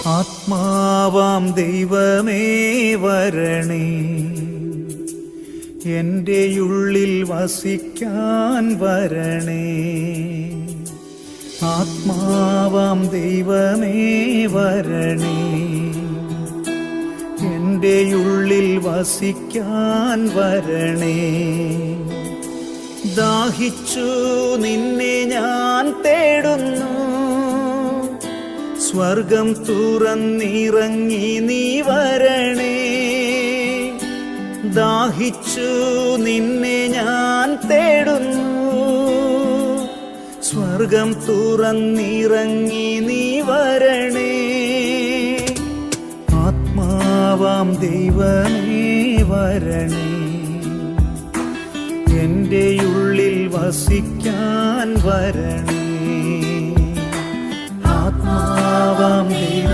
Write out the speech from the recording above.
ആത്മാവാം ദൈവമേ വരണേ, എൻ്റെ ഉള്ളിൽ വസിക്കാൻ വരണേ. ആത്മാവാം ദൈവമേ വരണേ, എൻ്റെ ഉള്ളിൽ വസിക്കാൻ വരണേ. ദാഹിച്ചു നിന്നെ ഞാൻ തേടുന്നു, സ്വർഗം തുറന്നിറങ്ങി നീ വരണേ. ദാഹിച്ചു നിന്നെ ഞാൻ തേടുന്നു, സ്വർഗം തുറന്നിറങ്ങി നീ വരണേ. ആത്മാവാം ദൈവമേ വരണേ, എൻ്റെ ഉള്ളിൽ വസിക്കാൻ വരണേ. ആത്മാവാം ദൈവ